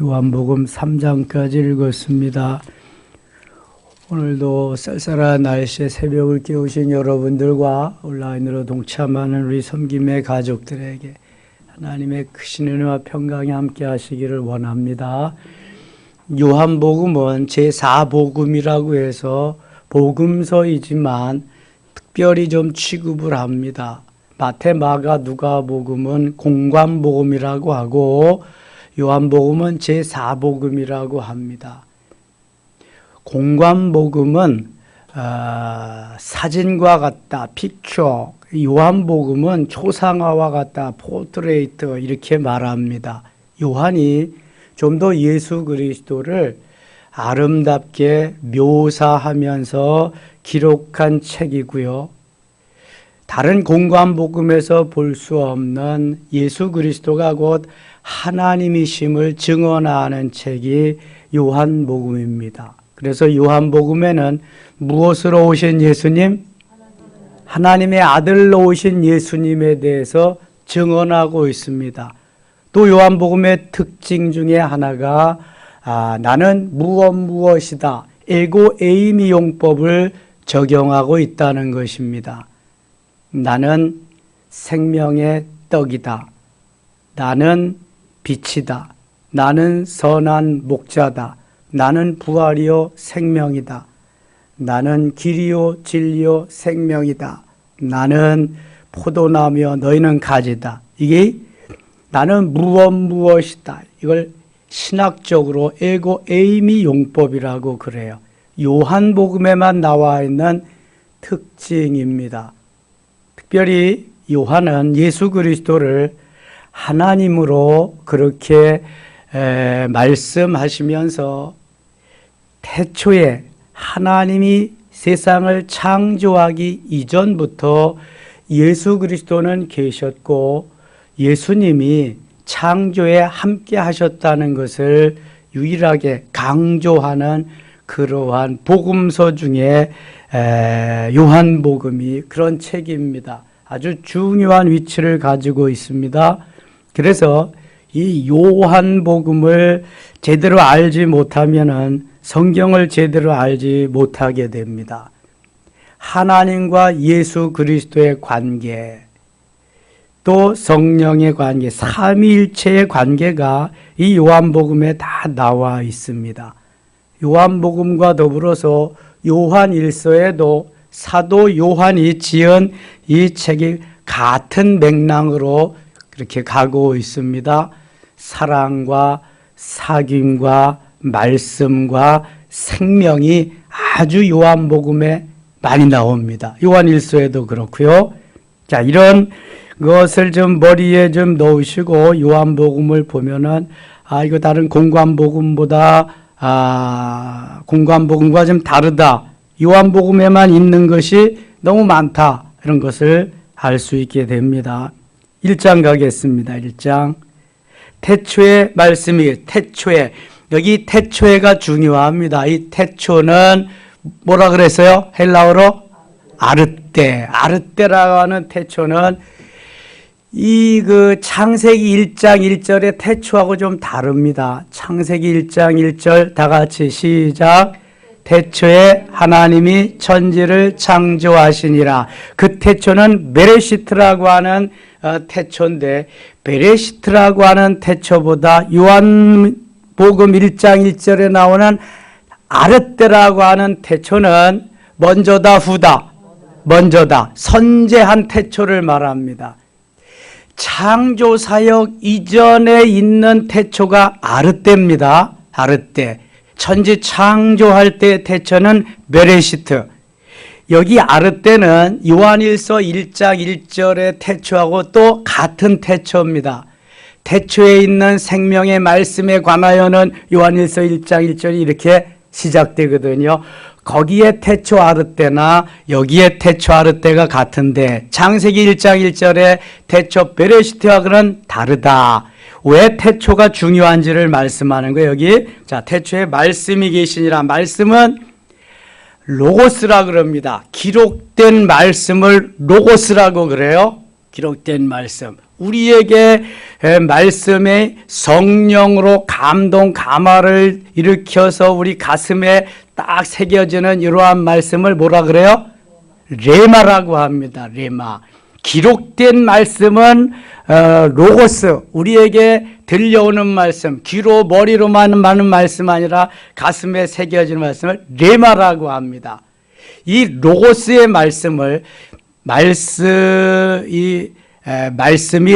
요한복음 3장까지 읽었습니다. 오늘도 쌀쌀한 날씨에 새벽을 깨우신 여러분들과 온라인으로 동참하는 우리 섬김의 가족들에게 하나님의 크신 은혜와 평강이 함께 하시기를 원합니다. 요한복음은 제4복음이라고 해서 복음서이지만 특별히 좀 취급을 합니다. 마태, 마가, 누가복음은 공관복음이라고 하고 요한복음은 제4복음이라고 합니다. 공관복음은 사진과 같다, 픽처. 요한복음은 초상화와 같다, 포트레이트 이렇게 말합니다. 요한이 좀 더 예수 그리스도를 아름답게 묘사하면서 기록한 책이고요. 다른 공관복음에서 볼 수 없는 예수 그리스도가 곧 하나님이심을 증언하는 책이 요한복음입니다. 그래서 요한복음에는 무엇으로 오신 예수님? 하나님의 아들로 오신 예수님에 대해서 증언하고 있습니다. 또 요한복음의 특징 중에 하나가 나는 무엇이다. 에고 에이미 용법을 적용하고 있다는 것입니다. 나는 생명의 떡이다. 나는 빛이다. 나는 선한 목자다. 나는 부활이요 생명이다. 나는 길이요 진리요 생명이다. 나는 포도나무요 너희는 가지다. 이게 나는 무엇이다. 이걸 신학적으로 에고 에이미 용법이라고 그래요. 요한복음에만 나와 있는 특징입니다. 특별히 요한은 예수 그리스도를 하나님으로 그렇게 말씀하시면서 태초에 하나님이 세상을 창조하기 이전부터 예수 그리스도는 계셨고 예수님이 창조에 함께 하셨다는 것을 유일하게 강조하는 그러한 복음서 중에 요한복음이 그런 책입니다. 아주 중요한 위치를 가지고 있습니다. 그래서 이 요한복음을 제대로 알지 못하면은 성경을 제대로 알지 못하게 됩니다. 하나님과 예수 그리스도의 관계, 또 성령의 관계, 삼위일체의 관계가 이 요한복음에 다 나와 있습니다. 요한복음과 더불어서 요한일서에도 사도 요한이 지은 이 책이 같은 맥락으로 그렇게 가고 있습니다. 사랑과 사귐과 말씀과 생명이 아주 요한복음에 많이 나옵니다. 요한일서에도 그렇고요. 자, 이런 것을 좀 머리에 좀 넣으시고 요한복음을 보면은 이거 다른 공관복음보다 공관복음과 좀 다르다. 요한복음에만 있는 것이 너무 많다. 이런 것을 알 수 있게 됩니다. 1장 가겠습니다. 1장. 태초의 말씀이 태초에, 여기 태초에가 중요합니다. 이 태초는 뭐라 그랬어요? 헬라어로 아르떼. 아르떼라고 하는 태초는 창세기 1장 1절의 태초하고 좀 다릅니다. 창세기 1장 1절 다 같이 시작. 태초에 하나님이 천지를 창조하시니라. 그 태초는 베레시트라고 하는 태초인데 베레시트라고 하는 태초보다 요한복음 1장 1절에 나오는 아르떼라고 하는 태초는 먼저다 후다. 먼저다. 선제한 태초를 말합니다. 창조사역 이전에 있는 태초가 아르떼입니다. 아르떼. 천지 창조할 때 태초는 베레시트. 여기 아르떼는 요한일서 1장 1절의 태초하고 또 같은 태초입니다. 태초에 있는 생명의 말씀에 관하여는 요한일서 1장 1절이 이렇게 시작되거든요. 거기에 태초 아르떼나 여기에 태초 아르떼가 같은데 창세기 1장 1절의 태초 베레시트하고는 다르다. 왜 태초가 중요한지를 말씀하는 거예요. 여기 자 태초에 말씀이 계시니라. 말씀은 로고스라 그럽니다. 기록된 말씀을 로고스라고 그래요. 기록된 말씀. 우리에게 말씀의 성령으로 감동, 감화를 일으켜서 우리 가슴에 딱 새겨지는 이러한 말씀을 뭐라 그래요? 레마라고 합니다. 레마. 기록된 말씀은 로고스, 우리에게 들려오는 말씀, 귀로 머리로만 많은 말씀 아니라 가슴에 새겨지는 말씀을 레마라고 합니다. 이 로고스의 말씀을 말씀이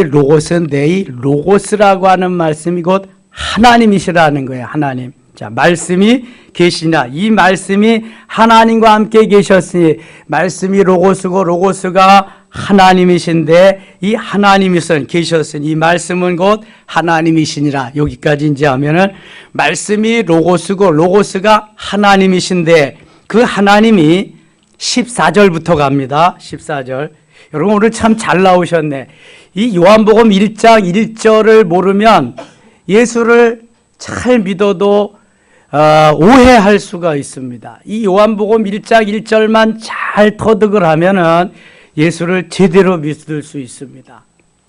로고스인데 이 로고스라고 하는 말씀이 곧 하나님이시라는 거예요. 하나님. 자, 말씀이 계시나 이 말씀이 하나님과 함께 계셨으니 말씀이 로고스고 로고스가 하나님이신데 이 하나님이선 계셨으니 이 말씀은 곧 하나님이시니라. 여기까지 이제 하면은 말씀이 로고스고 로고스가 하나님이신데 그 하나님이 14절부터 갑니다. 14절. 여러분 오늘 참 잘 나오셨네. 이 요한복음 1장 1절을 모르면 예수를 잘 믿어도 오해할 수가 있습니다. 이 요한복음 1장 1절만 잘 터득을 하면은 예수를 제대로 믿을 수 있습니다.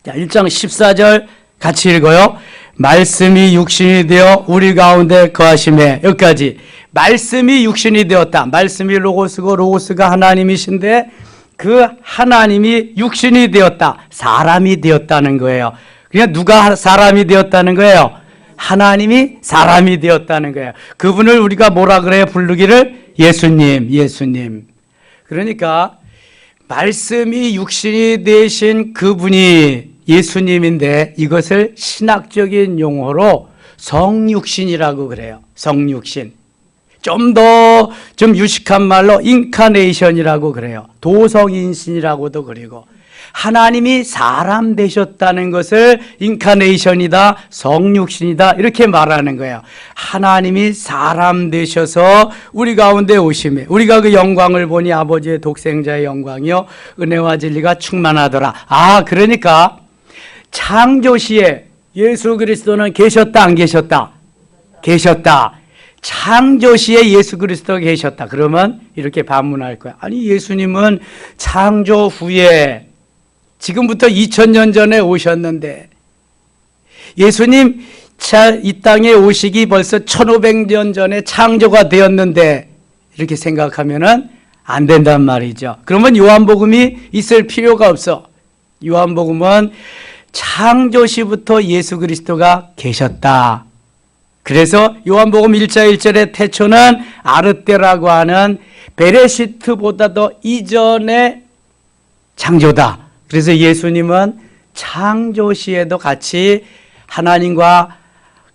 자, 1장 14절 같이 읽어요. 말씀이 육신이 되어 우리 가운데 거하심에, 여기까지. 말씀이 육신이 되었다. 말씀이 로고스고 로고스가 하나님이신데 그 하나님이 육신이 되었다. 사람이 되었다는 거예요. 그냥 누가 사람이 되었다는 거예요? 하나님이 사람이 되었다는 거예요. 그분을 우리가 뭐라 그래요? 부르기를 예수님, 예수님. 그러니까 말씀이 육신이 되신 그분이 예수님인데 이것을 신학적인 용어로 성육신이라고 그래요. 성육신. 좀 유식한 말로 인카네이션이라고 그래요. 도성인신이라고도 그리고 하나님이 사람 되셨다는 것을 인카네이션이다, 성육신이다 이렇게 말하는 거예요. 하나님이 사람 되셔서 우리 가운데 오심에 우리가 그 영광을 보니 아버지의 독생자의 영광이요 은혜와 진리가 충만하더라. 그러니까 창조시에 예수 그리스도는 계셨다 안 계셨다? 계셨다. 창조시에 예수 그리스도가 계셨다. 그러면 이렇게 반문할 거야. 아니 예수님은 창조 후에 지금부터 2000년 전에 오셨는데 예수님 이 땅에 오시기 벌써 1500년 전에 창조가 되었는데 이렇게 생각하면은 안 된단 말이죠. 그러면 요한복음이 있을 필요가 없어. 요한복음은 창조시부터 예수 그리스도가 계셨다. 그래서 요한복음 1장 1절의 태초는 아르떼라고 하는 베레시트보다도 이전의 창조다. 그래서 예수님은 창조시에도 같이 하나님과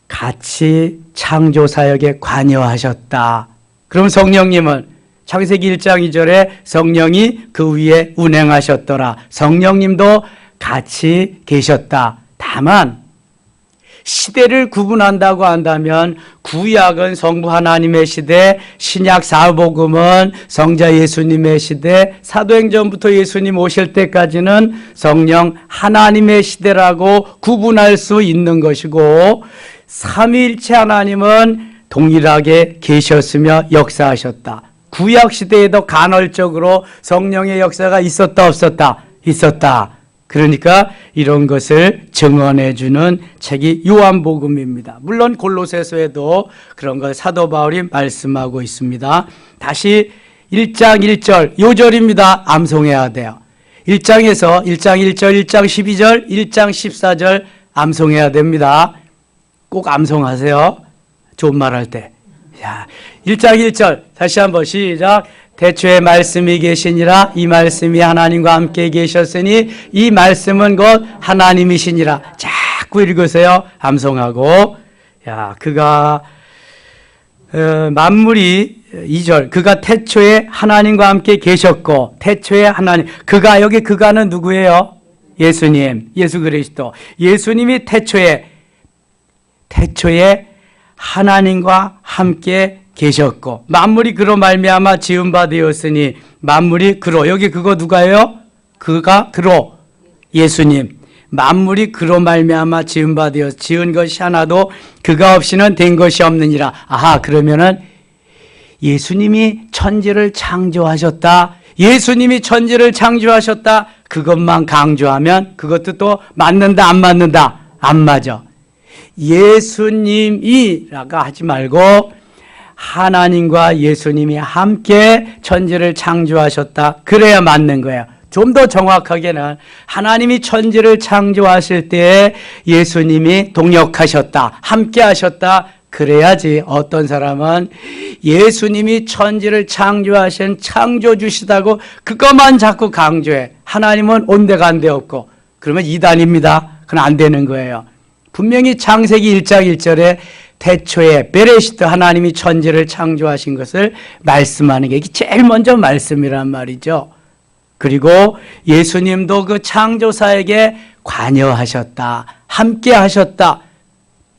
같이 창조사역에 관여하셨다. 그럼 성령님은 창세기 1장 2절에 성령이 그 위에 운행하셨더라. 성령님도 같이 계셨다. 다만 시대를 구분한다고 한다면 구약은 성부 하나님의 시대, 신약 사복음은 성자 예수님의 시대, 사도행전부터 예수님 오실 때까지는 성령 하나님의 시대라고 구분할 수 있는 것이고 삼위일체 하나님은 동일하게 계셨으며 역사하셨다. 구약 시대에도 간헐적으로 성령의 역사가 있었다 없었다? 있었다. 그러니까 이런 것을 증언해 주는 책이 요한복음입니다. 물론 골로새서에도 그런 걸 사도 바울이 말씀하고 있습니다. 다시 1장 1절 요절입니다. 암송해야 돼요. 1장에서 1장 1절, 1장 12절, 1장 14절 암송해야 됩니다. 꼭 암송하세요. 좋은 말 할 때. 1장 1절 다시 한번 시작. 태초에 말씀이 계시니라. 이 말씀이 하나님과 함께 계셨으니 이 말씀은 곧 하나님이시니라. 자꾸 읽으세요. 암송하고. 그가 만물이 2절 그가 태초에 하나님과 함께 계셨고 태초에 하나님 그가 여기 그가는 누구예요? 예수님, 예수 그리스도. 예수님이 태초에 하나님과 함께 계셨고 만물이 그로 말미암아 지은 바 되었으니 만물이 그로 여기 그거 누가요? 그가 그로 예수님. 만물이 그로 말미암아 지은 바 되어 지은 것이 하나도 그가 없이는 된 것이 없느니라. 그러면은 예수님이 천지를 창조하셨다. 예수님이 천지를 창조하셨다. 그것만 강조하면 그것도 또 맞는다 안 맞는다? 안 맞아. 예수님이라고 하지 말고 하나님과 예수님이 함께 천지를 창조하셨다. 그래야 맞는 거예요. 좀 더 정확하게는 하나님이 천지를 창조하실 때에 예수님이 동역하셨다. 함께 하셨다. 그래야지. 어떤 사람은 예수님이 천지를 창조하신 창조주시다고 그것만 자꾸 강조해. 하나님은 온데간데 없고. 그러면 이단입니다. 그건 안 되는 거예요. 분명히 창세기 1장 1절에 태초에 베레시트 하나님이 천지를 창조하신 것을 말씀하는 게 이게 제일 먼저 말씀이란 말이죠. 그리고 예수님도 그 창조사에게 관여하셨다. 함께 하셨다.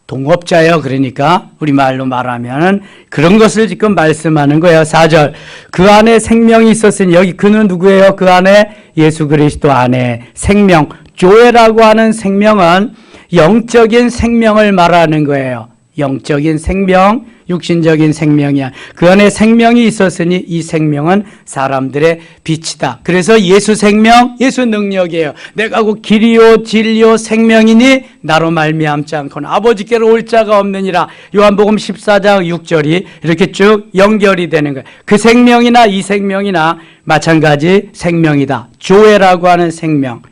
동업자예요. 그러니까 우리말로 말하면 그런 것을 지금 말씀하는 거예요. 4절. 그 안에 생명이 있었으니 여기 그는 누구예요? 그 안에 예수 그리스도 안에 생명. 조회라고 하는 생명은 영적인 생명을 말하는 거예요. 영적인 생명, 육신적인 생명이야. 그 안에 생명이 있었으니 이 생명은 사람들의 빛이다. 그래서 예수 생명, 예수 능력이에요. 내가 곧 길이요 진리요 생명이니 나로 말미암지 않고는 아버지께로 올 자가 없느니라. 요한복음 14장 6절이 이렇게 쭉 연결이 되는 거예요. 그 생명이나 이 생명이나 마찬가지 생명이다. 조회라고 하는 생명.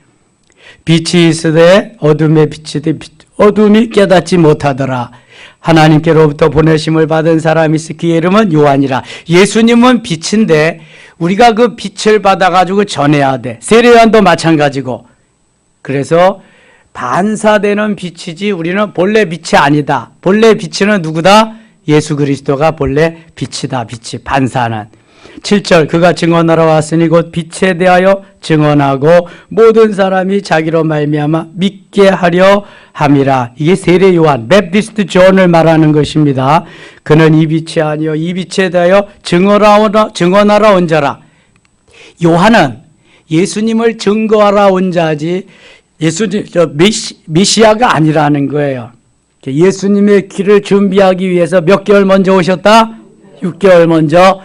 빛이 있으되 어둠에 비치되 어둠이 깨닫지 못하더라. 하나님께로부터 보내심을 받은 사람이 있으 그의 이름은 요한이라. 예수님은 빛인데 우리가 그 빛을 받아가지고 전해야 돼. 세례요한도 마찬가지고. 그래서 반사되는 빛이지 우리는 본래 빛이 아니다. 본래 빛은 누구다? 예수 그리스도가 본래 빛이다. 빛이 반사는. 7절 그가 증언하러 왔으니 곧 빛에 대하여 증언하고 모든 사람이 자기로 말미암아 믿게 하려 함이라. 이게 세례 요한 베프티스트 존을 말하는 것입니다. 그는 이 빛이 아니요 이 빛에 대하여 증언하러 온 자라. 요한은 예수님을 증거하러 온 자지 예수님 메시아가 아니라는 거예요. 예수님의 길을 준비하기 위해서 몇 개월 먼저 오셨다? 6개월 먼저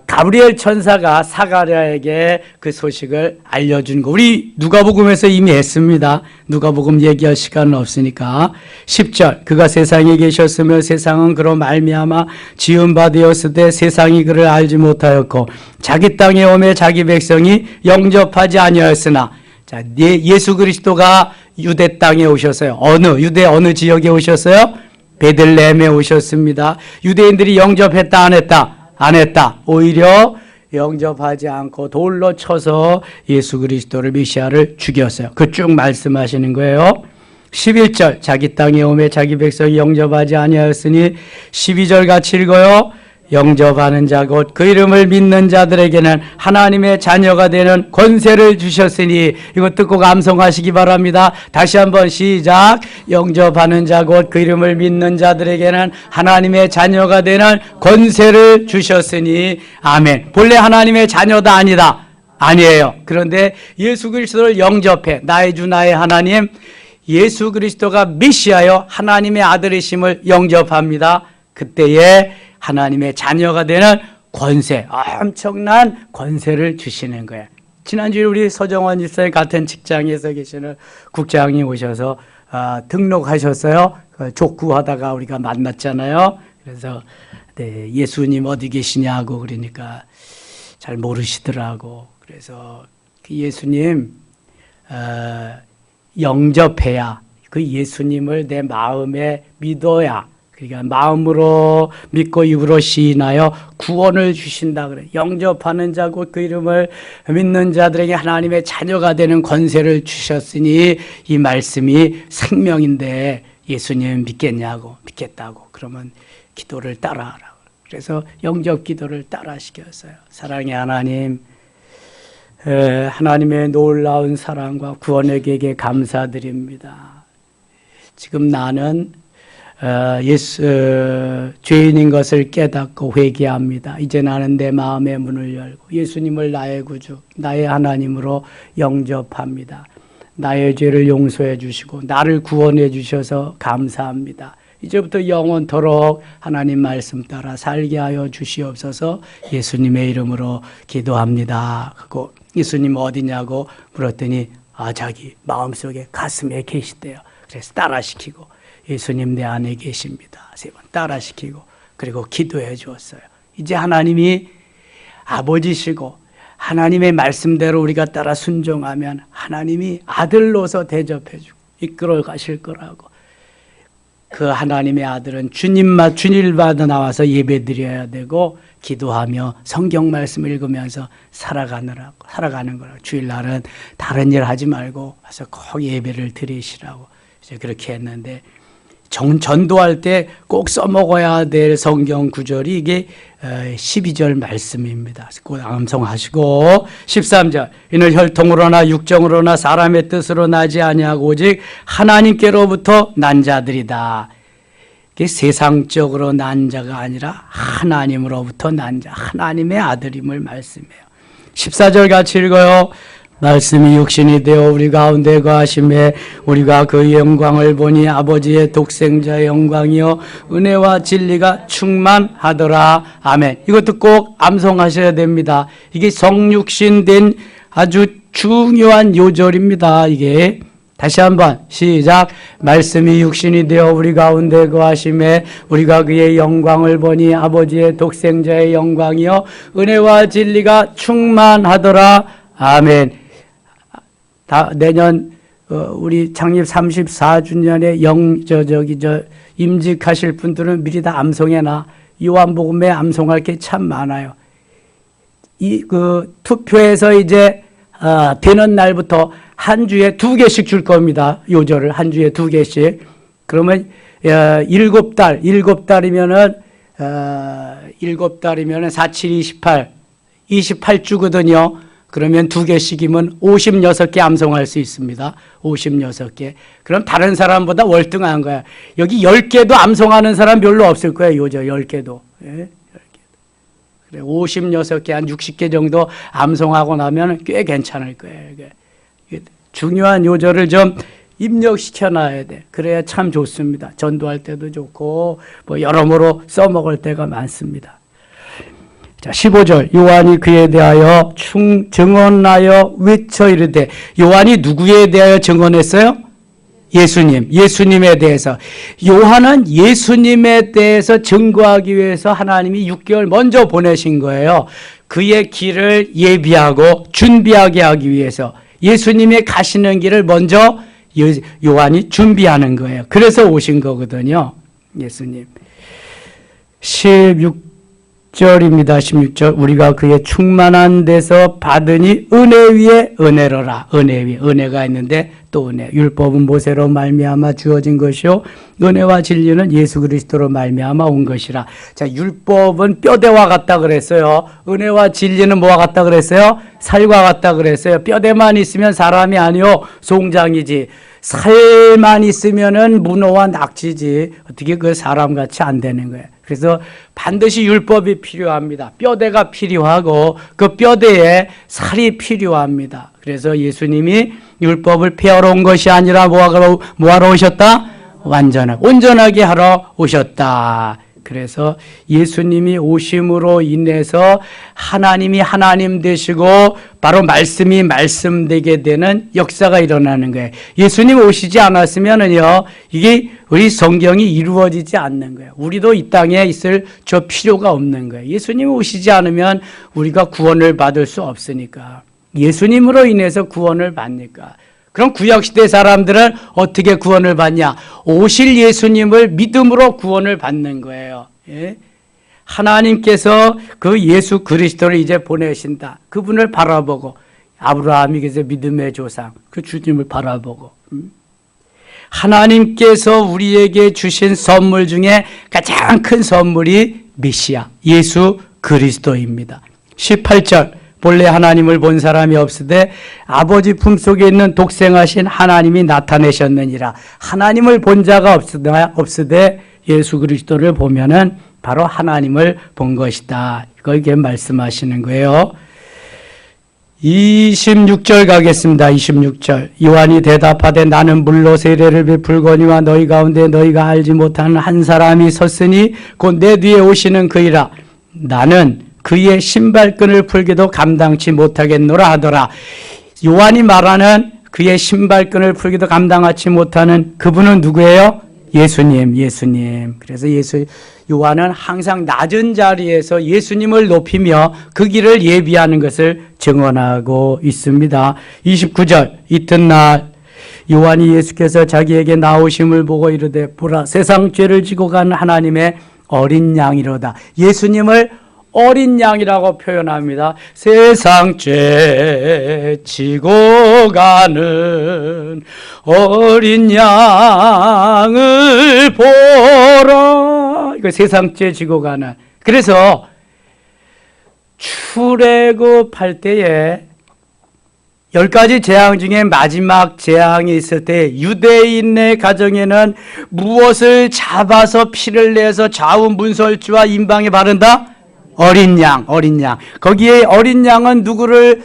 가브리엘 천사가 사가랴에게 그 소식을 알려준 거. 우리 누가복음에서 이미 했습니다. 누가복음 얘기할 시간은 없으니까. 10절 그가 세상에 계셨으며 세상은 그로 말미암아 지은 바 되었으되 세상이 그를 알지 못하였고 자기 땅에 오매 자기 백성이 영접하지 아니하였으나. 자, 예수 그리스도가 유대 땅에 오셨어요. 유대 어느 지역에 오셨어요? 베들레헴에 오셨습니다. 유대인들이 영접했다 안 했다? 안 했다. 오히려 영접하지 않고 돌로 쳐서 예수 그리스도를 메시아를 죽였어요. 그 쭉 말씀하시는 거예요. 11절 자기 땅에 오매 자기 백성이 영접하지 아니하였으니 12절 같이 읽어요. 영접하는 자 곧 그 이름을 믿는 자들에게는 하나님의 자녀가 되는 권세를 주셨으니 이거 듣고 감성하시기 바랍니다. 다시 한번 시작. 영접하는 자 곧 그 이름을 믿는 자들에게는 하나님의 자녀가 되는 권세를 주셨으니 아멘. 본래 하나님의 자녀다 아니다? 아니에요. 그런데 예수 그리스도를 영접해 나의 주 나의 하나님 예수 그리스도가 메시아여 하나님의 아들이심을 영접합니다. 그때에 하나님의 자녀가 되는 권세, 엄청난 권세를 주시는 거예요. 지난주에 우리 서정원 집사님 같은 직장에서 계시는 국장이 오셔서 등록하셨어요. 족구하다가 우리가 만났잖아요. 그래서 네, 예수님 어디 계시냐고 그러니까 잘 모르시더라고. 그래서 그 예수님 영접해야 그 예수님을 내 마음에 믿어야 그러니까 마음으로 믿고 입으로 시인하여 구원을 주신다 그래. 영접하는 자고 그 이름을 믿는 자들에게 하나님의 자녀가 되는 권세를 주셨으니 이 말씀이 생명인데 예수님 믿겠냐고 믿겠다고 그러면 기도를 따라하라고. 그래서 영접 기도를 따라 시켰어요. 사랑의 하나님 하나님의 놀라운 사랑과 구원의 계획에 감사드립니다. 지금 나는 죄인인 것을 깨닫고 회개합니다. 이제 나는 내 마음의 문을 열고 예수님을 나의 구주, 나의 하나님으로 영접합니다. 나의 죄를 용서해 주시고 나를 구원해 주셔서 감사합니다. 이제부터 영원토록 하나님 말씀 따라 살게 하여 주시옵소서. 예수님의 이름으로 기도합니다. 하고 예수님 어디냐고 물었더니 자기 마음속에 가슴에 계시대요. 그래서 따라시키고 예수님 내 안에 계십니다. 3번 따라시키고 그리고 기도해 주었어요. 이제 하나님이 아버지시고 하나님의 말씀대로 우리가 따라 순종하면 하나님이 아들로서 대접해 주고 이끌어 가실 거라고. 그 하나님의 아들은 주일마다 나와서 예배 드려야 되고 기도하며 성경 말씀을 읽으면서 살아가는 거라고. 주일날은 다른 일 하지 말고 와서 꼭 예배를 드리시라고 이제 그렇게 했는데, 전도할 때 꼭 써먹어야 될 성경 구절이 이게 12절 말씀입니다. 꼭 암송하시고 13절 이는 혈통으로나 육정으로나 사람의 뜻으로 나지 아니하고 오직 하나님께로부터 난 자들이다. 이게 세상적으로 난 자가 아니라 하나님으로부터 난 자, 하나님의 아들임을 말씀해요. 14절 같이 읽어요. 말씀이 육신이 되어 우리 가운데 거하심에 우리가 그의 영광을 보니 아버지의 독생자의 영광이요 은혜와 진리가 충만하더라. 아멘. 이것도 꼭 암송하셔야 됩니다. 이게 성육신 된 아주 중요한 요절입니다. 이게 다시 한번 시작. 말씀이 육신이 되어 우리 가운데 거하심에 우리가 그의 영광을 보니 아버지의 독생자의 영광이요 은혜와 진리가 충만하더라. 아멘. 내년 우리 창립 34주년에 임직하실 분들은 미리 다 암송해놔. 요한복음에 암송할 게 참 많아요. 투표해서 이제 되는 날부터 한 주에 2개씩 줄 겁니다. 요절을 한 주에 2개씩. 그러면 7달이면은 4, 7, 28, 28주거든요. 그러면 2개씩이면 56개 암송할 수 있습니다. 56개. 그럼 다른 사람보다 월등한 거야. 여기 10개도 암송하는 사람 별로 없을 거야. 요절 10개도. 예? 10개도. 그래, 56개, 한 60개 정도 암송하고 나면 꽤 괜찮을 거예요. 이게 중요한 요절을 좀 입력시켜 놔야 돼. 그래야 참 좋습니다. 전도할 때도 좋고, 여러모로 써먹을 때가 많습니다. 자, 15절. 요한이 그에 대하여 증언하여 외쳐 이르되, 요한이 누구에 대하여 증언했어요? 예수님에 대해서. 요한은 예수님에 대해서 증거하기 위해서 하나님이 6개월 먼저 보내신 거예요. 그의 길을 예비하고 준비하게 하기 위해서 예수님의 가시는 길을 먼저 요한이 준비하는 거예요. 그래서 오신 거거든요. 예수님. 16절입니다. 16절. 우리가 그의 충만한 데서 받으니 은혜 위에 은혜로라. 은혜 위에 은혜가 있는데 또 은혜. 율법은 모세로 말미암아 주어진 것이요 은혜와 진리는 예수 그리스도로 말미암아 온 것이라. 자, 율법은 뼈대와 같다 그랬어요. 은혜와 진리는 뭐와 같다 그랬어요? 살과 같다 그랬어요. 뼈대만 있으면 사람이 아니요 송장이지. 살만 있으면은 문어와 낙지지. 어떻게 그 사람같이 안 되는 거예요. 그래서 반드시 율법이 필요합니다. 뼈대가 필요하고 그 뼈대에 살이 필요합니다. 그래서 예수님이 율법을 폐하러 온 것이 아니라 뭐하러 오셨다? 온전하게 하러 오셨다. 그래서 예수님이 오심으로 인해서 하나님이 하나님 되시고 바로 말씀이 말씀되게 되는 역사가 일어나는 거예요. 예수님 오시지 않았으면은요, 이게 우리 성경이 이루어지지 않는 거예요. 우리도 이 땅에 있을 저 필요가 없는 거예요. 예수님이 오시지 않으면 우리가 구원을 받을 수 없으니까. 예수님으로 인해서 구원을 받니까. 그럼 구약시대 사람들은 어떻게 구원을 받냐? 오실 예수님을 믿음으로 구원을 받는 거예요. 예? 하나님께서 그 예수 그리스도를 이제 보내신다. 그분을 바라보고, 아브라함이 그래서 믿음의 조상, 그 주님을 바라보고, 하나님께서 우리에게 주신 선물 중에 가장 큰 선물이 메시아, 예수 그리스도입니다. 18절. 본래 하나님을 본 사람이 없으되 아버지 품속에 있는 독생하신 하나님이 나타내셨느니라. 하나님을 본 자가 없으되 예수 그리스도를 보면은 바로 하나님을 본 것이다. 이렇게 말씀하시는 거예요. 26절 가겠습니다. 26절. 요한이 대답하되 나는 물로 세례를 베풀거니와 너희 가운데 너희가 알지 못하는 한 사람이 섰으니 곧 내 뒤에 오시는 그이라. 나는 그의 신발끈을 풀기도 감당치 못하겠노라 하더라. 요한이 말하는 그의 신발끈을 풀기도 감당하지 못하는 그분은 누구예요? 예수님. 그래서 요한은 항상 낮은 자리에서 예수님을 높이며 그 길을 예비하는 것을 증언하고 있습니다. 29절 이튿날 요한이 예수께서 자기에게 나오심을 보고 이르되 보라 세상 죄를 지고 간 하나님의 어린 양이로다. 예수님을 어린 양이라고 표현합니다. 세상 죄 지고 가는 어린 양을 보라. 이거 세상 죄 지고 가는. 그래서 출애굽할 때에 10가지 재앙 중에 마지막 재앙이 있을 때 유대인의 가정에는 무엇을 잡아서 피를 내서 좌우 문설주와 임방에 바른다? 어린 양. 거기에 어린 양은 누구를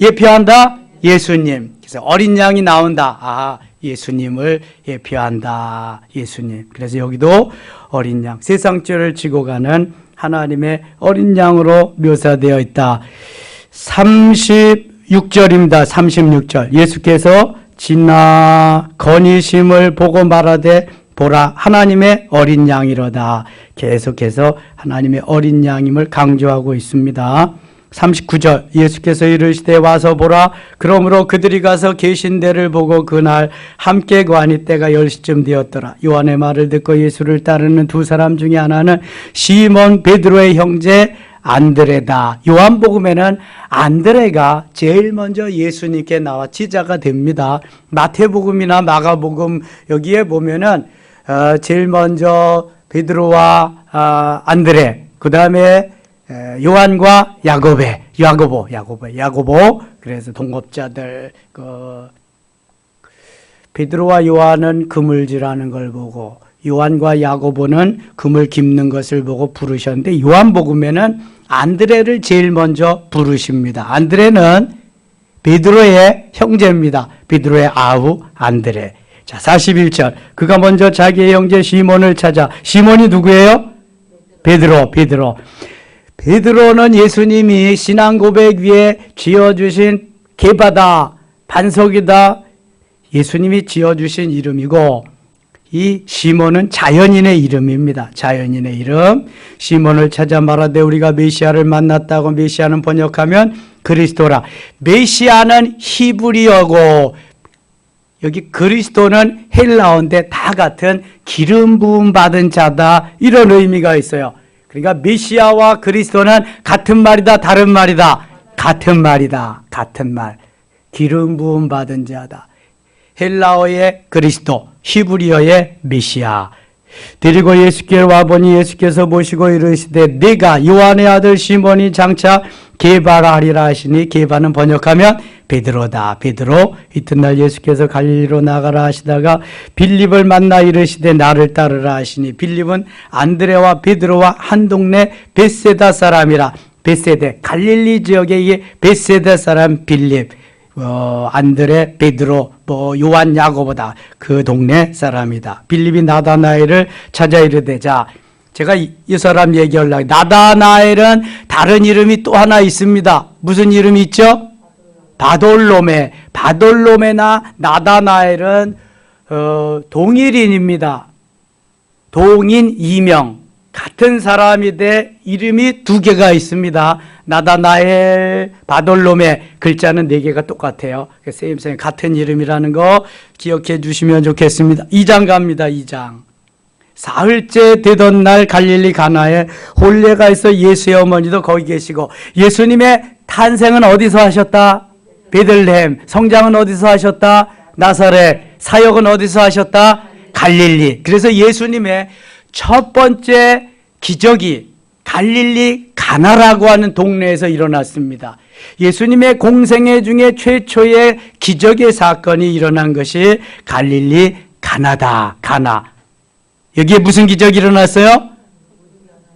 예표한다? 예수님. 그래서 어린 양이 나온다. 예수님을 예표한다. 예수님. 그래서 여기도 어린 양. 세상 죄를 지고 가는 하나님의 어린 양으로 묘사되어 있다. 36절입니다. 36절. 예수께서 지나 건의심을 보고 말하되 보라 하나님의 어린 양이로다. 계속해서 하나님의 어린 양임을 강조하고 있습니다. 39절 예수께서 이르시되 와서 보라. 그러므로 그들이 가서 계신 데를 보고 그날 함께 거하니 때가 10시쯤 되었더라. 요한의 말을 듣고 예수를 따르는 두 사람 중에 하나는 시몬 베드로의 형제 안드레다. 요한복음에는 안드레가 제일 먼저 예수님께 나와 지자가 됩니다. 마태복음이나 마가복음 여기에 보면은 제일 먼저 베드로와 안드레, 그 다음에 요한과 야고보. 그래서 동업자들, 베드로와 요한은 그물질하는 걸 보고 요한과 야고보는 금을 깁는 것을 보고 부르셨는데 요한복음에는 안드레를 제일 먼저 부르십니다. 안드레는 베드로의 형제입니다. 베드로의 아우 안드레. 자, 41절. 그가 먼저 자기의 형제 시몬을 찾아. 시몬이 누구예요? 베드로. 베드로는 예수님이 신앙 고백 위에 지어주신 게바다, 반석이다. 예수님이 지어주신 이름이고 이 시몬은 자연인의 이름입니다. 자연인의 이름. 시몬을 찾아 말하되 우리가 메시아를 만났다고. 메시아는 번역하면 그리스도라. 메시아는 히브리어고 여기 그리스도는 헬라어인데 다 같은 기름 부음 받은 자다. 이런 의미가 있어요. 그러니까 메시아와 그리스도는 같은 말이다, 다른 말이다. 같은 말이다. 같은 말. 기름 부음 받은 자다. 헬라어의 그리스도, 히브리어의 메시아. 데리고 예수께 와보니 예수께서 보시고 이르시되 네가 요한의 아들 시몬이 장차 게바라 하리라 하시니 게바는 번역하면 베드로다. 베드로. 이튿날 예수께서 갈릴리로 나가라 하시다가 빌립을 만나 이르시되 나를 따르라 하시니 빌립은 안드레와 베드로와 한 동네 벳세다 사람이라. 벳세데 갈릴리 지역의 벳세다 사람 빌립, 안드레, 베드로, 요한, 야고보다 그 동네 사람이다. 빌립이 나다나엘을 찾아 이르되 자, 제가 이 사람 얘기하려고. 나다나엘은 다른 이름이 또 하나 있습니다. 무슨 이름이 있죠? 바돌로메나 나다나엘은 동일인입니다. 동인 이명. 같은 사람인데 이름이 두 개가 있습니다. 나다나엘, 바돌로메. 글자는 네 개가 똑같아요. 쌤 같은 이름이라는 거 기억해 주시면 좋겠습니다. 2장 갑니다. 2장. 사흘째 되던 날 갈릴리 가나에 혼례가 있어 예수의 어머니도 거기 계시고. 예수님의 탄생은 어디서 하셨다? 베들레헴. 성장은 어디서 하셨다? 나사렛. 사역은 어디서 하셨다? 갈릴리. 그래서 예수님의 첫 번째 기적이 갈릴리 가나라고 하는 동네에서 일어났습니다. 예수님의 공생애 중에 최초의 기적의 사건이 일어난 것이 갈릴리 가나다. 가나. 여기에 무슨 기적이 일어났어요?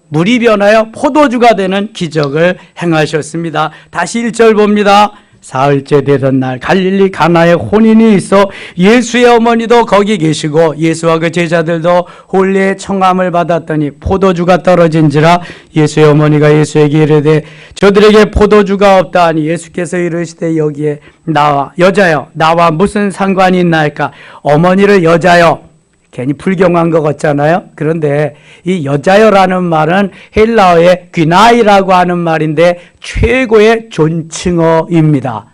물이 변하여 포도주가 되는 기적을 행하셨습니다. 다시 1절 봅니다. 사흘째 되던 날 갈릴리 가나에 혼인이 있어 예수의 어머니도 거기 계시고 예수와 그 제자들도 혼례의 청함을 받았더니 포도주가 떨어진지라 예수의 어머니가 예수에게 이르되 저들에게 포도주가 없다 하니 예수께서 이르시되 여기에 여자여 나와 무슨 상관이 있나이까. 어머니를 여자여, 괜히 불경한 것 같잖아요. 그런데 이 여자여라는 말은 헬라어의 귀나이라고 하는 말인데 최고의 존칭어입니다.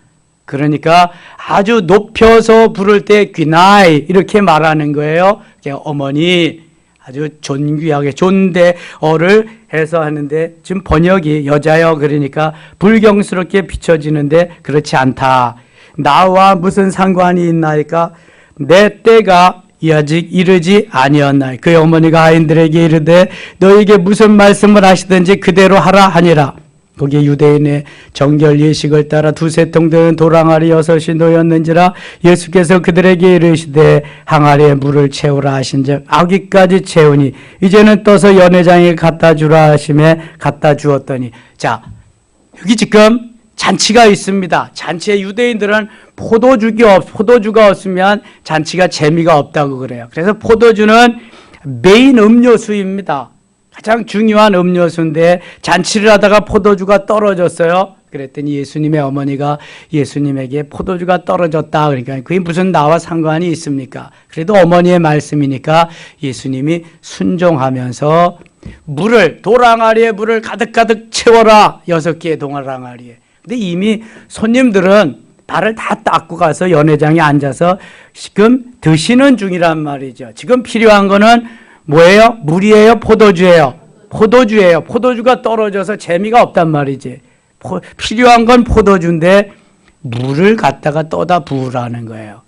그러니까 아주 높여서 부를 때 귀나이 이렇게 말하는 거예요. 어머니, 아주 존귀하게 존대어를 해서 하는데 지금 번역이 여자여 그러니까 불경스럽게 비춰지는데 그렇지 않다. 나와 무슨 상관이 있나이까. 내 때가 아직 이르지 아니었나이. 그의 어머니가 아인들에게 이르되 너에게 무슨 말씀을 하시든지 그대로 하라 하니라. 거기에 유대인의 정결 예식을 따라 두세 통 되는 돌항아리 6이 놓였는지라. 예수께서 그들에게 이르시되 항아리에 물을 채우라 하신즉 아기까지 채우니 이제는 떠서 연회장에 갖다 주라 하심에 갖다 주었더니. 자, 여기 지금 잔치가 있습니다. 잔치에 유대인들은 포도주가 없으면 잔치가 재미가 없다고 그래요. 그래서 포도주는 메인 음료수입니다. 가장 중요한 음료수인데 잔치를 하다가 포도주가 떨어졌어요. 그랬더니 예수님의 어머니가 예수님에게 포도주가 떨어졌다. 그러니까 그게 무슨 나와 상관이 있습니까? 그래도 어머니의 말씀이니까 예수님이 순종하면서 돌항아리에 물을 가득가득 채워라. 6개의 돌항아리에. 근데 이미 손님들은 발을 다 닦고 가서 연회장에 앉아서 지금 드시는 중이란 말이죠. 지금 필요한 거는 뭐예요? 물이에요? 포도주예요? 포도주예요. 포도주가 떨어져서 재미가 없단 말이지. 필요한 건 포도주인데 물을 갖다가 떠다 부으라는 거예요.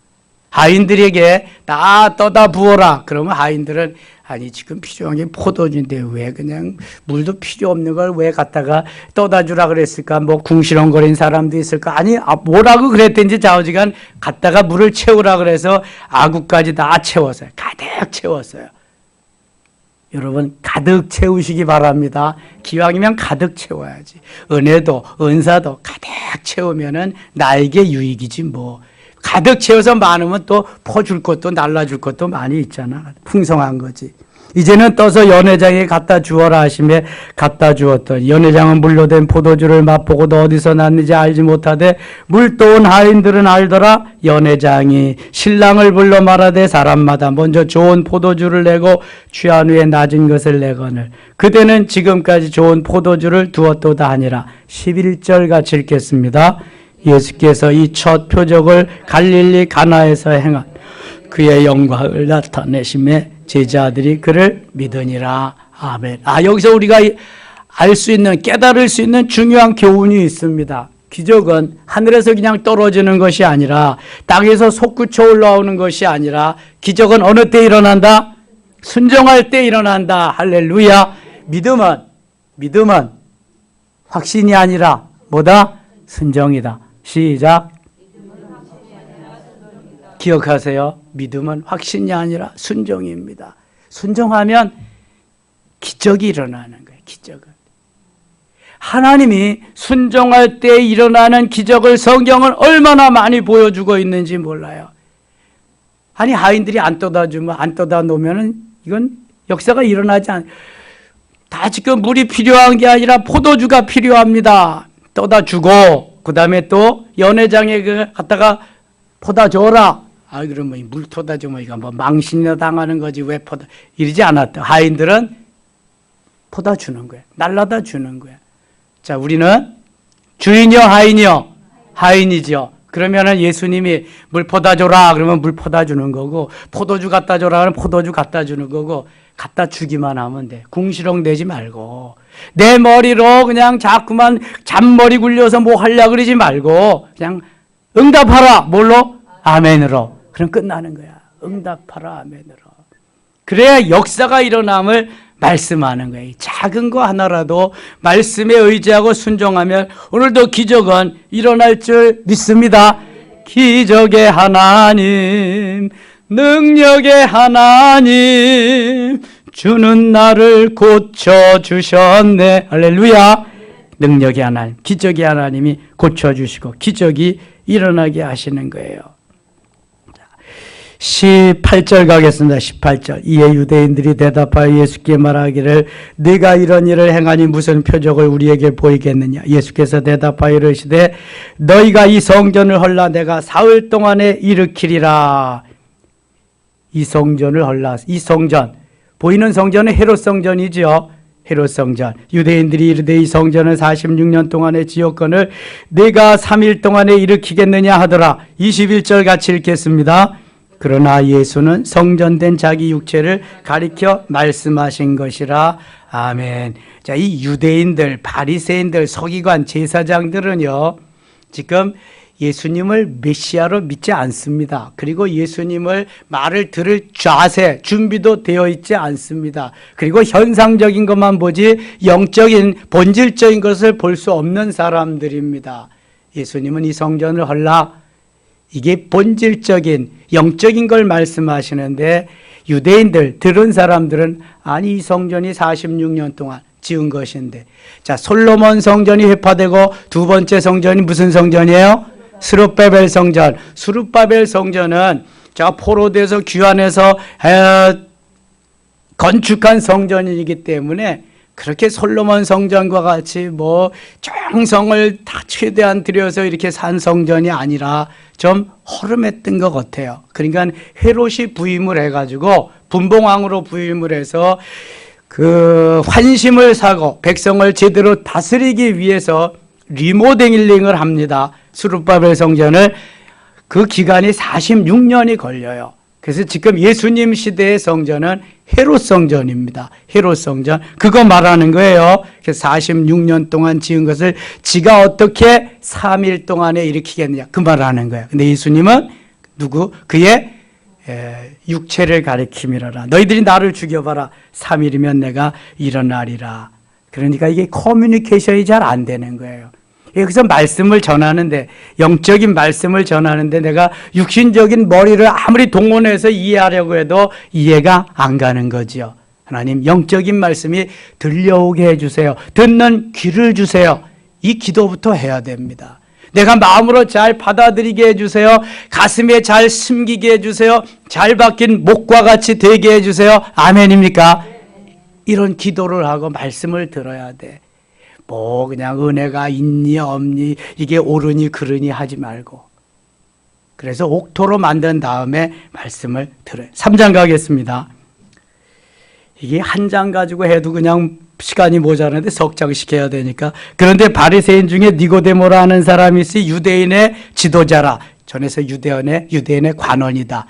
하인들에게 다 떠다 부어라. 그러면 하인들은 아니 지금 필요한 게 포도주인데 왜 그냥 물도 필요 없는 걸 왜 갖다가 떠다 주라 그랬을까. 뭐 궁시렁거린 사람도 있을까. 아니 뭐라고 그랬든지 좌우지간 갖다가 물을 채우라 그래서 아구까지 다 채웠어요. 가득 채웠어요. 여러분 가득 채우시기 바랍니다. 기왕이면 가득 채워야지. 은혜도 은사도 가득 채우면은 나에게 유익이지 뭐. 가득 채워서 많으면 또 퍼줄 것도 날라줄 것도 많이 있잖아. 풍성한 거지. 이제는 떠서 연회장에 갖다 주어라 하시며 갖다 주었더니 연회장은 물로 된 포도주를 맛보고도 어디서 났는지 알지 못하되 물 떠온 하인들은 알더라. 연회장이 신랑을 불러 말하되 사람마다 먼저 좋은 포도주를 내고 취한 후에 낮은 것을 내거늘 그대는 지금까지 좋은 포도주를 두었도다 하니라. 11절 같이 읽겠습니다. 예수께서 이 첫 표적을 갈릴리 가나에서 행한 그의 영광을 나타내심에 제자들이 그를 믿으니라. 아멘. 여기서 우리가 알 수 있는, 깨달을 수 있는 중요한 교훈이 있습니다. 기적은 하늘에서 그냥 떨어지는 것이 아니라 땅에서 솟구쳐 올라오는 것이 아니라 기적은 어느 때 일어난다? 순종할 때 일어난다. 할렐루야. 믿음은 확신이 아니라 뭐다? 순종이다. 시작. 기억하세요. 믿음은 확신이 아니라 순종입니다. 순종하면 기적이 일어나는 거예요. 기적은. 하나님이 순종할 때 일어나는 기적을 성경은 얼마나 많이 보여주고 있는지 몰라요. 아니 하인들이 안 떠다 놓으면 이건 역사가 일어나지 다 지금 물이 필요한 게 아니라 포도주가 필요합니다. 떠다 주고 그 다음에 또 연회장에 갖다가 퍼다 줘라. 그러면 물 퍼다 주면 이거 뭐 망신이나 당하는 거지 왜 퍼다 이러지 않았다. 하인들은 퍼다 주는 거야. 날라다 주는 거야. 자, 우리는 주인이요, 하인이요? 하인이죠. 그러면은 예수님이 물 퍼다 줘라 그러면 물 퍼다 주는 거고 포도주 갖다 줘라 그러면 포도주 갖다 주는 거고 갖다 주기만 하면 돼. 궁시렁 대지 말고 내 머리로 그냥 자꾸만 잔머리 굴려서 뭐 하려고 그러지 말고 그냥 응답하라. 뭘로? 아멘으로. 그럼 끝나는 거야. 응답하라. 아멘으로. 그래야 역사가 일어남을 말씀하는 거예요. 작은 거 하나라도 말씀에 의지하고 순종하면 오늘도 기적은 일어날 줄 믿습니다. 기적의 하나님, 능력의 하나님, 주는 나를 고쳐주셨네. 할렐루야. 능력의 하나님, 기적의 하나님이 고쳐주시고 기적이 일어나게 하시는 거예요. 18절 가겠습니다. 18절. 이에 유대인들이 대답하여 예수께 말하기를 네가 이런 일을 행하니 무슨 표적을 우리에게 보이겠느냐. 예수께서 대답하여 이르시되 너희가 이 성전을 헐라 내가 사흘 동안에 일으키리라. 이 성전을 헐라. 이 성전, 보이는 성전은 헤롯 성전이죠. 헤롯 성전. 유대인들이 이르되 이 성전을 46년 동안의 지역권을 네가 3일 동안에 일으키겠느냐 하더라. 21절 같이 읽겠습니다. 그러나 예수는 성전된 자기 육체를 가리켜 말씀하신 것이라. 아멘. 자, 이 유대인들, 바리새인들, 서기관, 제사장들은요, 지금 예수님을 메시아로 믿지 않습니다. 그리고 예수님을 말을 들을 자세, 준비도 되어 있지 않습니다. 그리고 현상적인 것만 보지 영적인, 본질적인 것을 볼 수 없는 사람들입니다. 예수님은 이 성전을 헐라. 이게 본질적인 영적인 걸 말씀하시는데 유대인들, 들은 사람들은 아니 이 성전이 46년 동안 지은 것인데, 자, 솔로몬 성전이 회파되고 두 번째 성전이 무슨 성전이에요? 스룹바벨 성전. 스룹바벨 성전은 자 포로돼서 귀환해서 건축한 성전이기 때문에 그렇게 솔로몬 성전과 같이 뭐 정성을 다 최대한 들여서 이렇게 산 성전이 아니라 좀 허름했던 것 같아요. 그러니까 헤롯이 부임을 해가지고 분봉왕으로 부임을 해서 그 환심을 사고 백성을 제대로 다스리기 위해서 리모델링을 합니다. 스룹바벨 성전을. 그 기간이 46년이 걸려요. 그래서 지금 예수님 시대의 성전은 헤롯 성전입니다. 헤롯 성전. 그거 말하는 거예요. 46년 동안 지은 것을 지가 어떻게 3일 동안에 일으키겠느냐. 그 말하는 거예요. 근데 예수님은 누구? 그의 육체를 가리킴이라라. 너희들이 나를 죽여봐라. 3일이면 내가 일어나리라. 그러니까 이게 커뮤니케이션이 잘 안 되는 거예요. 여기서 말씀을 전하는데, 영적인 말씀을 전하는데 내가 육신적인 머리를 아무리 동원해서 이해하려고 해도 이해가 안 가는 거지요. 하나님, 영적인 말씀이 들려오게 해주세요. 듣는 귀를 주세요. 이 기도부터 해야 됩니다. 내가 마음으로 잘 받아들이게 해주세요. 가슴에 잘 숨기게 해주세요. 잘 박힌 목과 같이 되게 해주세요. 아멘입니까? 이런 기도를 하고 말씀을 들어야 돼. 뭐 그냥 은혜가 있니 없니 이게 옳으니 그르니 하지 말고, 그래서 옥토로 만든 다음에 말씀을 들어요. 3장 가겠습니다. 이게 한 장 가지고 해도 그냥 시간이 모자라는데 석 장씩 해야 되니까. 그런데 바리새인 중에 니고데모라 하는 사람이 있으니 유대인의 지도자라. 전에서 유대인의 관원이다.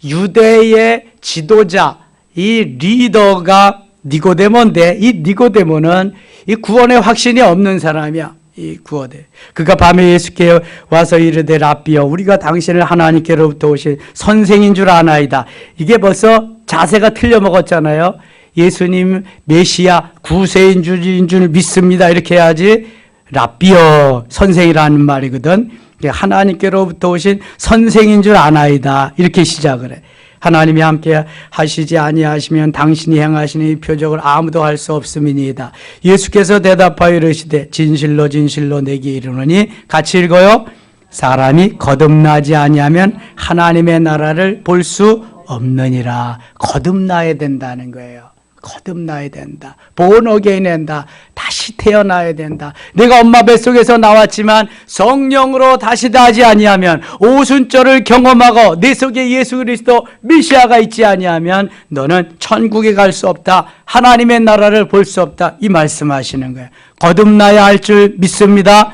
유대의 지도자, 이 리더가 니고데모인데, 이 니고데모는 이 구원의 확신이 없는 사람이야. 이 구원에. 그가 밤에 예수께 와서 이르되 랍비여, 우리가 당신을 하나님께로부터 오신 선생인 줄 아나이다. 이게 벌써 자세가 틀려 먹었잖아요. 예수님 메시아 구세인 줄 믿습니다. 이렇게 해야지. 랍비여, 선생이라는 말이거든. 하나님께로부터 오신 선생인 줄 아나이다. 이렇게 시작을 해. 하나님이 함께 하시지 아니하시면 당신이 행하시는 이 표적을 아무도 할 수 없음이니이다. 예수께서 대답하여 이르시되 진실로 진실로 내게 이르노니, 같이 읽어요. 사람이 거듭나지 아니하면 하나님의 나라를 볼 수 없느니라. 거듭나야 된다는 거예요. 거듭나야 된다. born again 된다. 다시 태어나야 된다. 내가 엄마 뱃속에서 나왔지만 성령으로 다시 나지 아니하면, 오순절을 경험하고 내 속에 예수 그리스도 메시아가 있지 아니하면 너는 천국에 갈 수 없다. 하나님의 나라를 볼 수 없다. 이 말씀하시는 거예요. 거듭나야 할 줄 믿습니다.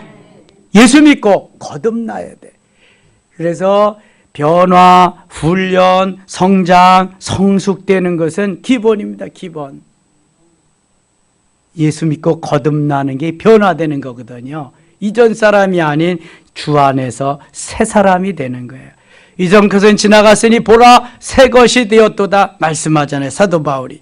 예수 믿고 거듭나야 돼. 그래서 변화, 훈련, 성장, 성숙되는 것은 기본입니다. 기본. 예수 믿고 거듭나는 게 변화되는 거거든요. 이전 사람이 아닌 주 안에서 새 사람이 되는 거예요. 이전 것은 지나갔으니 보라 새 것이 되었도다 말씀하잖아요. 사도 바울이.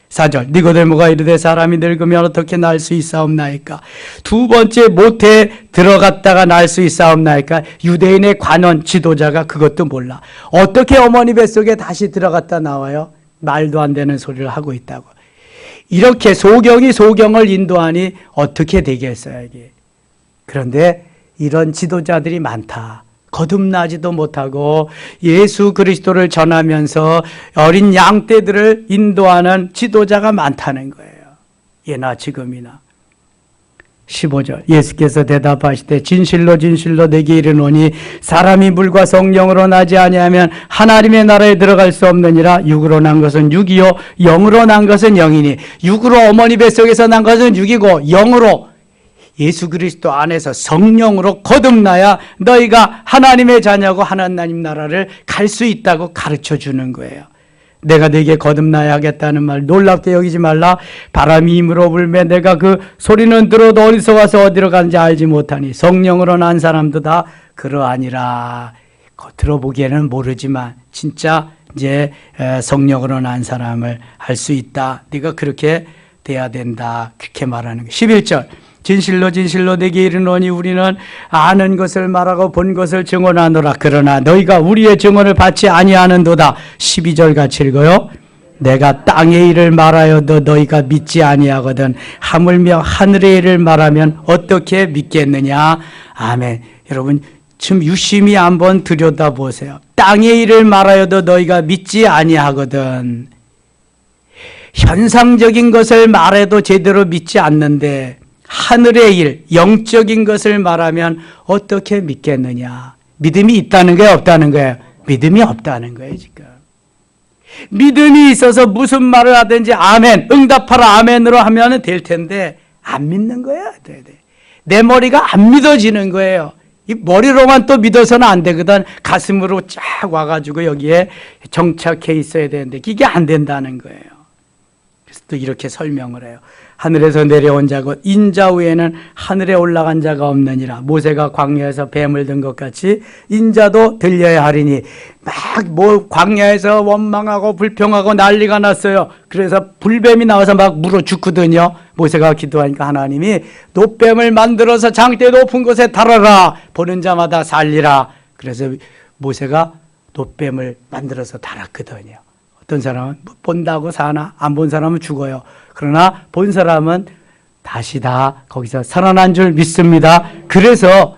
4절 니고데모가 이르되 사람이 늙으면 어떻게 날 수 있사옵나이까. 두 번째 모태에 들어갔다가 날 수 있사옵나이까. 유대인의 관원 지도자가 그것도 몰라. 어떻게 어머니 뱃속에 다시 들어갔다 나와요? 말도 안 되는 소리를 하고 있다고. 이렇게 소경이 소경을 인도하니 어떻게 되겠어요, 이게. 그런데 이런 지도자들이 많다. 거듭나지도 못하고 예수 그리스도를 전하면서 어린 양떼들을 인도하는 지도자가 많다는 거예요. 예나 지금이나. 15절 예수께서 대답하시되 진실로 진실로 내게 이르노니 사람이 물과 성령으로 나지 아니하면 하나님의 나라에 들어갈 수 없느니라. 육으로 난 것은 육이요 영으로 난 것은 영이니. 육으로 어머니 뱃속에서 난 것은 육이고 영으로 예수 그리스도 안에서 성령으로 거듭나야 너희가 하나님의 자녀고 하나님 나라를 갈 수 있다고 가르쳐 주는 거예요. 내가 네게 거듭나야 하겠다는 말 놀랍게 여기지 말라. 바람이 힘으로 불매 내가 그 소리는 들어도 어디서 와서 어디로 가는지 알지 못하니 성령으로 난 사람도 다 그러하니라. 들어보기에는 모르지만 진짜 이제 성령으로 난 사람을 알 수 있다. 네가 그렇게 돼야 된다. 그렇게 말하는 거예요. 11절 진실로 진실로 내게 이르노니 우리는 아는 것을 말하고 본 것을 증언하노라. 그러나 너희가 우리의 증언을 받지 아니하는도다. 12절 같이 읽어요. 내가 땅의 일을 말하여도 너희가 믿지 아니하거든 하물며 하늘의 일을 말하면 어떻게 믿겠느냐. 아멘. 여러분 좀 유심히 한번 들여다보세요. 땅의 일을 말하여도 너희가 믿지 아니하거든. 현상적인 것을 말해도 제대로 믿지 않는데 하늘의 일, 영적인 것을 말하면 어떻게 믿겠느냐. 믿음이 있다는 거예요, 없다는 거예요? 믿음이 없다는 거예요, 지금. 믿음이 있어서 무슨 말을 하든지 아멘, 응답하라 아멘으로 하면 될 텐데 안 믿는 거예요. 내 머리가 안 믿어지는 거예요. 이 머리로만 또 믿어서는 안 되거든. 가슴으로 쫙 와가지고 여기에 정착해 있어야 되는데 이게 안 된다는 거예요. 그래서 또 이렇게 설명을 해요. 하늘에서 내려온 자고 인자 외에는 하늘에 올라간 자가 없느니라. 모세가 광야에서 뱀을 든 것 같이 인자도 들려야 하리니. 막 광야에서 원망하고 불평하고 난리가 났어요. 그래서 불뱀이 나와서 막 물어 죽거든요. 모세가 기도하니까 하나님이 놋뱀을 만들어서 장대 높은 곳에 달아라. 보는 자마다 살리라. 그래서 모세가 놋뱀을 만들어서 달았거든요. 어떤 사람은 본다고 사나 안 본 사람은 죽어요. 그러나 본 사람은 다시 다 거기서 살아난 줄 믿습니다. 그래서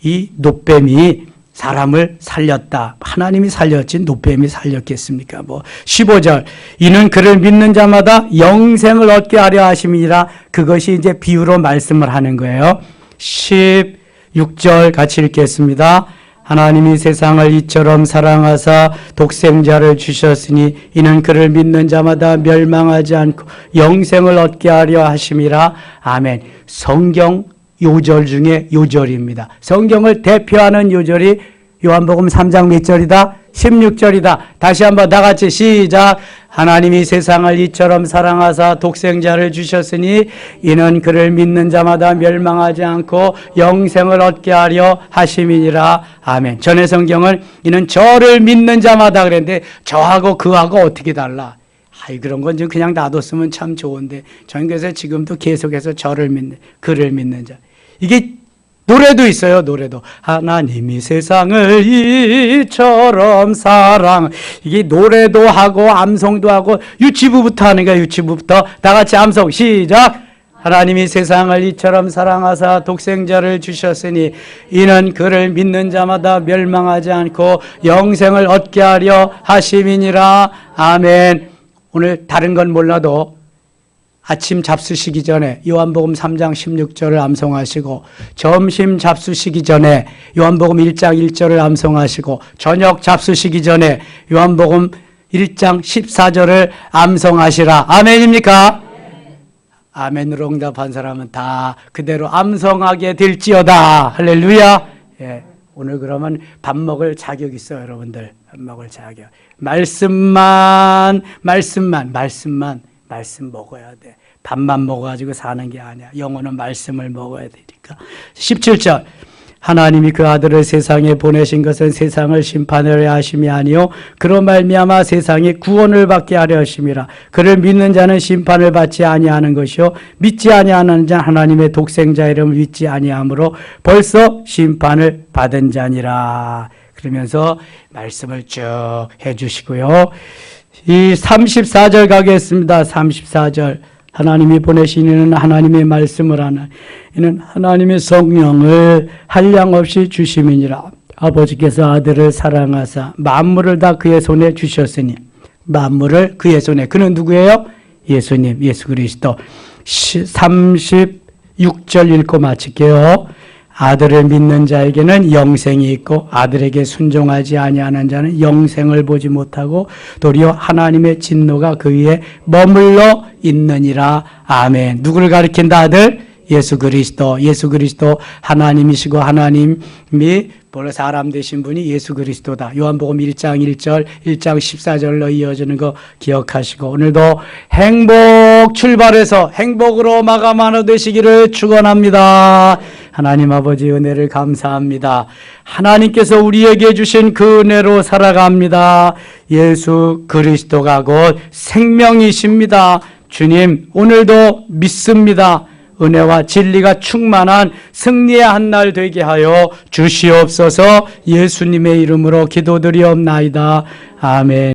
이 놋뱀이 사람을 살렸다. 하나님이 살렸지 놋뱀이 살렸겠습니까? 15절 이는 그를 믿는 자마다 영생을 얻게 하려 하심이라. 그것이 이제 비유로 말씀을 하는 거예요. 16절 같이 읽겠습니다. 하나님이 세상을 이처럼 사랑하사 독생자를 주셨으니 이는 그를 믿는 자마다 멸망하지 않고 영생을 얻게 하려 하심이라. 아멘. 성경 요절 중에 요절입니다. 성경을 대표하는 요절이 요한복음 3장 몇 절이다? 16절이다. 다시 한번 다 같이 시작. 하나님이 세상을 이처럼 사랑하사 독생자를 주셨으니 이는 그를 믿는 자마다 멸망하지 않고 영생을 얻게 하려 하심이니라. 아멘. 전의 성경은 이는 저를 믿는 자마다 그랬는데 저하고 그하고 어떻게 달라? 그런 건 좀 그냥 놔뒀으면 참 좋은데 저는 그래서 지금도 계속해서 저를 믿는 그를 믿는 자. 이게 노래도 있어요. 노래도 하나님이 세상을 이처럼 사랑. 이게 노래도 하고 암송도 하고 유치부부터 하는 거야. 유치부부터 다 같이 암송 시작. 하나님이 세상을 이처럼 사랑하사 독생자를 주셨으니 이는 그를 믿는 자마다 멸망하지 않고 영생을 얻게 하려 하심이니라. 아멘. 오늘 다른 건 몰라도 아침 잡수시기 전에 요한복음 3장 16절을 암송하시고 점심 잡수시기 전에 요한복음 1장 1절을 암송하시고 저녁 잡수시기 전에 요한복음 1장 14절을 암송하시라. 아멘입니까? 아멘으로 응답한 사람은 다 그대로 암송하게 될지어다. 할렐루야. 예, 오늘 그러면 밥 먹을 자격 있어요, 여러분들. 밥 먹을 자격. 말씀 먹어야 돼. 밥만 먹어가지고 사는 게 아니야. 영혼은 말씀을 먹어야 되니까. 17절 하나님이 그 아들을 세상에 보내신 것은 세상을 심판하려 하심이 아니요 그로 말미암아 세상이 구원을 받게 하려 하심이라. 그를 믿는 자는 심판을 받지 아니하는 것이요 믿지 아니하는 자 하나님의 독생자 이름을 믿지 아니하므로 벌써 심판을 받은 자니라. 그러면서 말씀을 쭉 해주시고요. 이 34절 가겠습니다. 34절 하나님이 보내신 이는 하나님의 말씀을 하는 이는 하나님의 성령을 한량없이 주심이니라. 아버지께서 아들을 사랑하사 만물을 다 그의 손에 주셨으니 만물을 그의 손에. 그는 누구예요? 예수님, 예수 그리스도. 36절 읽고 마칠게요. 아들을 믿는 자에게는 영생이 있고 아들에게 순종하지 아니하는 자는 영생을 보지 못하고 도리어 하나님의 진노가 그 위에 머물러 있느니라. 아멘. 누구를 가리킨다? 아들? 예수 그리스도. 예수 그리스도 하나님이시고 하나님이 본래 사람 되신 분이 예수 그리스도다. 요한복음 1장 1절, 1장 14절로 이어지는 거 기억하시고 오늘도 행복 출발해서 행복으로 마감하는 되시기를 축원합니다. 하나님 아버지 은혜를 감사합니다. 하나님께서 우리에게 주신 그 은혜로 살아갑니다. 예수 그리스도가 곧 생명이십니다. 주님, 오늘도 믿습니다. 은혜와 진리가 충만한 승리의 한 날 되게 하여 주시옵소서. 예수님의 이름으로 기도드리옵나이다. 아멘.